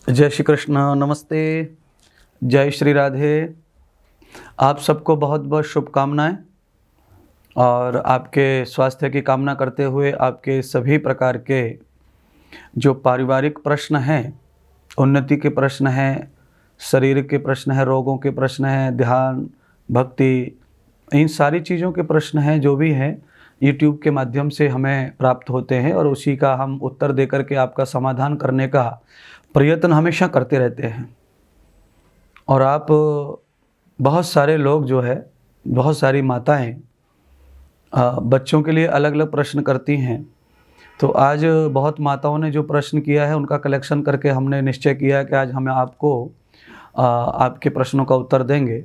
जय श्री कृष्ण, नमस्ते, जय श्री राधे। आप सबको बहुत बहुत शुभकामनाएं और आपके स्वास्थ्य की कामना करते हुए आपके सभी प्रकार के जो पारिवारिक प्रश्न हैं, उन्नति के प्रश्न हैं, शरीर के प्रश्न हैं, रोगों के प्रश्न हैं, ध्यान, भक्ति, इन सारी चीज़ों के प्रश्न हैं जो भी हैं यूट्यूब के माध्यम से हमें प्राप्त होते हैं और उसी का हम उत्तर देकर के आपका समाधान करने का प्रयत्न हमेशा करते रहते हैं। और आप बहुत सारे लोग जो है, बहुत सारी माताएं बच्चों के लिए अलग अलग प्रश्न करती हैं। तो आज बहुत माताओं ने जो प्रश्न किया है उनका कलेक्शन करके हमने निश्चय किया है कि आज हमें आपको आपके प्रश्नों का उत्तर देंगे।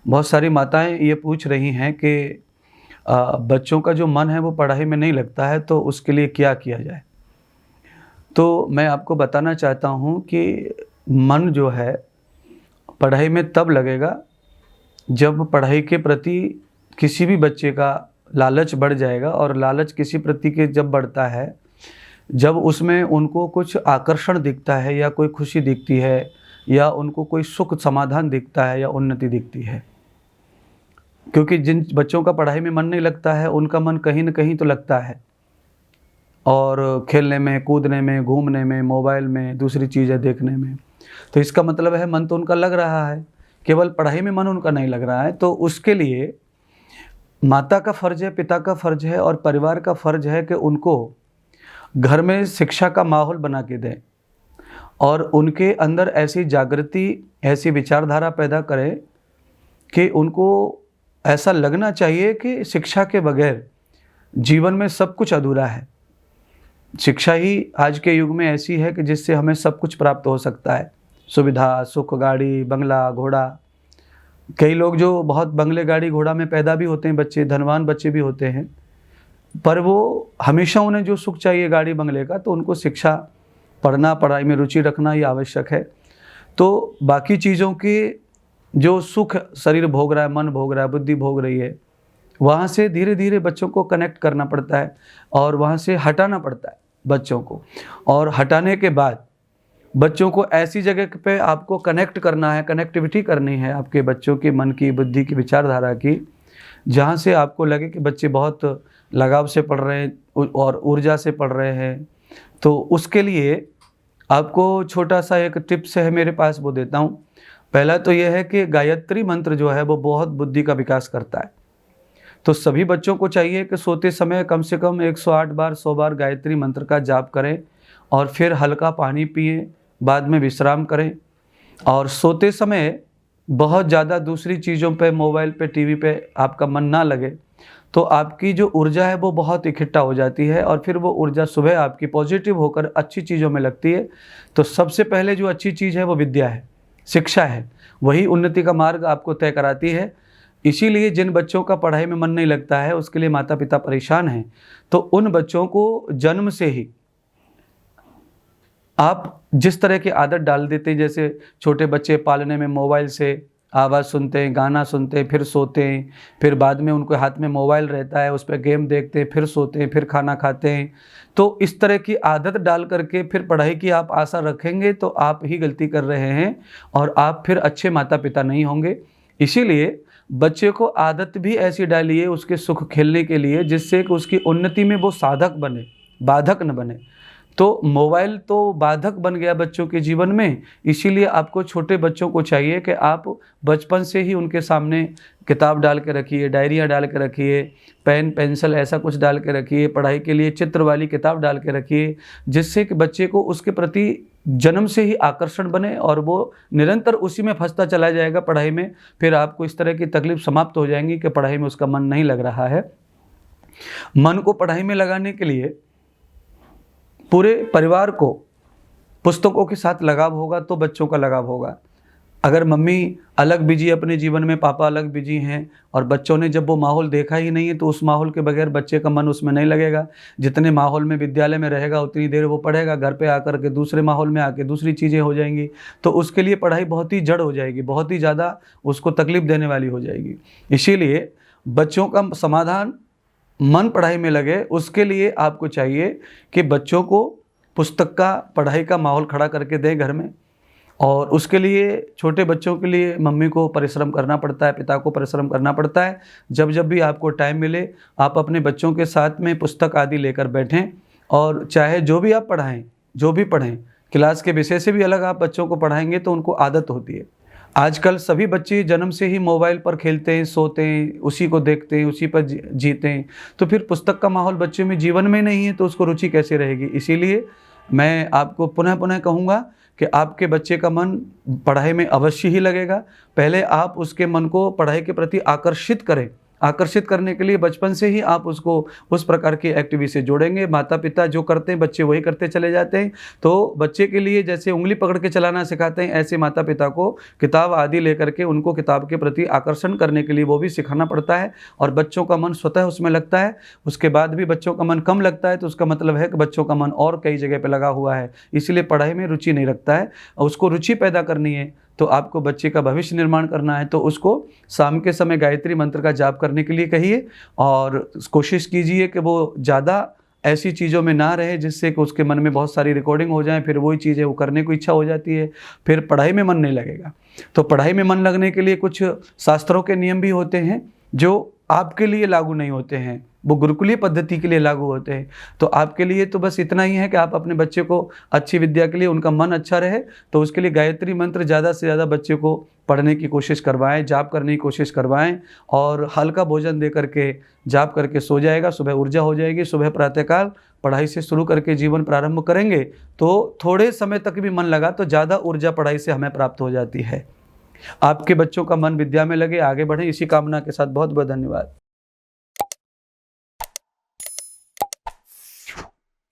बहुत सारी माताएं ये पूछ रही हैं कि बच्चों का जो मन है वो पढ़ाई में नहीं लगता है, तो उसके लिए क्या किया जाए। तो मैं आपको बताना चाहता हूँ कि मन जो है पढ़ाई में तब लगेगा जब पढ़ाई के प्रति किसी भी बच्चे का लालच बढ़ जाएगा। और लालच किसी प्रति के जब बढ़ता है, जब उसमें उनको कुछ आकर्षण दिखता है या कोई खुशी दिखती है या उनको कोई सुख समाधान दिखता है या उन्नति दिखती है। क्योंकि जिन बच्चों का पढ़ाई में मन नहीं लगता है उनका मन कहीं न कहीं तो लगता है, और खेलने में, कूदने में, घूमने में, मोबाइल में, दूसरी चीज़ें देखने में। तो इसका मतलब है मन तो उनका लग रहा है, केवल पढ़ाई में मन उनका नहीं लग रहा है। तो उसके लिए माता का फ़र्ज़ है, पिता का फ़र्ज़ है और परिवार का फ़र्ज़ है कि उनको घर में शिक्षा का माहौल बना के दें और उनके अंदर ऐसी जागृति, ऐसी विचारधारा पैदा करें कि उनको ऐसा लगना चाहिए कि शिक्षा के बगैर जीवन में सब कुछ अधूरा है। शिक्षा ही आज के युग में ऐसी है कि जिससे हमें सब कुछ प्राप्त हो सकता है, सुविधा, सुख, गाड़ी, बंगला, घोड़ा। कई लोग जो बहुत बंगले, गाड़ी, घोड़ा में पैदा भी होते हैं, बच्चे धनवान बच्चे भी होते हैं, पर वो हमेशा उन्हें जो सुख चाहिए गाड़ी बंगले का, तो उनको शिक्षा, पढ़ना, पढ़ाई में रुचि रखना ही आवश्यक है। तो बाकी चीज़ों के जो सुख शरीर भोग रहा है, मन भोग रहा है, बुद्धि भोग रही है, वहाँ से धीरे धीरे बच्चों को कनेक्ट करना पड़ता है और वहाँ से हटाना पड़ता है बच्चों को। और हटाने के बाद बच्चों को ऐसी जगह पे आपको कनेक्ट करना है, कनेक्टिविटी करनी है आपके बच्चों की मन की, बुद्धि की, विचारधारा की, जहाँ से आपको लगे कि बच्चे बहुत लगाव से पढ़ रहे हैं और ऊर्जा से पढ़ रहे हैं। तो उसके लिए आपको छोटा सा एक टिप्स है मेरे पास, वो देता हूँ। पहला तो यह है कि गायत्री मंत्र जो है वो बहुत बुद्धि का विकास करता है। तो सभी बच्चों को चाहिए कि सोते समय कम से कम 108 बार, 100 बार गायत्री मंत्र का जाप करें और फिर हल्का पानी पिएं, बाद में विश्राम करें। और सोते समय बहुत ज़्यादा दूसरी चीज़ों पे, मोबाइल पे, टीवी पे आपका मन ना लगे, तो आपकी जो ऊर्जा है वो बहुत इकट्ठा हो जाती है और फिर वो ऊर्जा सुबह आपकी पॉजिटिव होकर अच्छी चीज़ों में लगती है। तो सबसे पहले जो अच्छी चीज़ है वो विद्या है, शिक्षा है, वही उन्नति का मार्ग आपको तय कराती है। इसीलिए जिन बच्चों का पढ़ाई में मन नहीं लगता है उसके लिए माता पिता परेशान हैं। तो उन बच्चों को जन्म से ही आप जिस तरह की आदत डाल देते हैं, जैसे छोटे बच्चे पालने में मोबाइल से आवाज़ सुनते हैं, गाना सुनते हैं, फिर सोते हैं, फिर बाद में उनके हाथ में मोबाइल रहता है, उस पर गेम देखते हैं, फिर सोते हैं, फिर खाना खाते हैं। तो इस तरह की आदत डाल करके फिर पढ़ाई की आप आशा रखेंगे तो आप ही गलती कर रहे हैं और आप फिर अच्छे माता पिता नहीं होंगे। इसीलिए बच्चे को आदत भी ऐसी डालिए उसके सुख खेलने के लिए, जिससे कि उसकी उन्नति में वो साधक बने, बाधक न बने। तो मोबाइल तो बाधक बन गया बच्चों के जीवन में। इसीलिए आपको छोटे बच्चों को चाहिए कि आप बचपन से ही उनके सामने किताब डाल के रखिए, डायरियाँ डाल के रखिए, पेन पेंसिल ऐसा कुछ डाल के रखिए, पढ़ाई के लिए चित्र वाली किताब डाल के रखिए, जिससे कि बच्चे को उसके प्रति जन्म से ही आकर्षण बने और वो निरंतर उसी में फंसता चला जाएगा पढ़ाई में। फिर आपको इस तरह की तकलीफ समाप्त हो जाएंगी कि पढ़ाई में उसका मन नहीं लग रहा है। मन को पढ़ाई में लगाने के लिए पूरे परिवार को पुस्तकों के साथ लगाव होगा तो बच्चों का लगाव होगा। अगर मम्मी अलग बिजी अपने जीवन में, पापा अलग बिजी हैं और बच्चों ने जब वो माहौल देखा ही नहीं है तो उस माहौल के बगैर बच्चे का मन उसमें नहीं लगेगा। जितने माहौल में विद्यालय में रहेगा उतनी देर वो पढ़ेगा, घर पे आकर के दूसरे माहौल में आके दूसरी चीज़ें हो जाएंगी, तो उसके लिए पढ़ाई बहुत ही जड़ हो जाएगी, बहुत ही ज़्यादा उसको तकलीफ देने वाली हो जाएगी। इसीलिए बच्चों का समाधान मन पढ़ाई में लगे, उसके लिए आपको चाहिए कि बच्चों को पुस्तक का, पढ़ाई का माहौल खड़ा करके दें घर में। और उसके लिए छोटे बच्चों के लिए मम्मी को परिश्रम करना पड़ता है, पिता को परिश्रम करना पड़ता है। जब जब भी आपको टाइम मिले आप अपने बच्चों के साथ में पुस्तक आदि लेकर बैठें और चाहे जो भी आप पढ़ाएं, जो भी पढ़ें, क्लास के विषय से भी अलग आप बच्चों को पढ़ाएंगे तो उनको आदत होती है। आजकल सभी बच्चे जन्म से ही मोबाइल पर खेलते हैं, सोते हैं, उसी को देखते हैं, उसी पर जीते हैं, तो फिर पुस्तक का माहौल बच्चे में जीवन में नहीं है तो उसको रुचि कैसे रहेगी। इसीलिए मैं आपको पुनः पुनः कहूँगा कि आपके बच्चे का मन पढ़ाई में अवश्य ही लगेगा। पहले आप उसके मन को पढ़ाई के प्रति आकर्षित करें। आकर्षित करने के लिए बचपन से ही आप उसको उस प्रकार की एक्टिविटी से जोड़ेंगे। माता पिता जो करते हैं बच्चे वही करते चले जाते हैं। तो बच्चे के लिए जैसे उंगली पकड़ के चलाना सिखाते हैं, ऐसे माता पिता को किताब आदि लेकर के उनको किताब के प्रति आकर्षण करने के लिए वो भी सिखाना पड़ता है और बच्चों का मन स्वतः उसमें लगता है। उसके बाद भी बच्चों का मन कम लगता है तो उसका मतलब है कि बच्चों का मन और कई जगह पर लगा हुआ है, इसलिए पढ़ाई में रुचि नहीं रखता है। और उसको रुचि पैदा करनी है तो आपको बच्चे का भविष्य निर्माण करना है तो उसको शाम के समय गायत्री मंत्र का जाप करने के लिए कहिए और कोशिश कीजिए कि वो ज़्यादा ऐसी चीज़ों में ना रहे जिससे कि उसके मन में बहुत सारी रिकॉर्डिंग हो जाए, फिर वही चीज़ें वो करने को इच्छा हो जाती है, फिर पढ़ाई में मन नहीं लगेगा। तो पढ़ाई में मन लगने के लिए कुछ शास्त्रों के नियम भी होते हैं जो आपके लिए लागू नहीं होते हैं, वो गुरुकुलीय पद्धति के लिए लागू होते हैं। तो आपके लिए तो बस इतना ही है कि आप अपने बच्चे को अच्छी विद्या के लिए उनका मन अच्छा रहे तो उसके लिए गायत्री मंत्र ज़्यादा से ज़्यादा बच्चे को पढ़ने की कोशिश करवाएं, जाप करने की कोशिश करवाएं और हल्का भोजन दे करके जाप करके सो जाएगा, सुबह ऊर्जा हो जाएगी। सुबह प्रातःकाल पढ़ाई से शुरू करके जीवन प्रारंभ करेंगे तो थोड़े समय तक भी मन लगा तो ज़्यादा ऊर्जा पढ़ाई से हमें प्राप्त हो जाती है। आपके बच्चों का मन विद्या में लगे, आगे बढ़ें, इसी कामना के साथ बहुत बहुत धन्यवाद।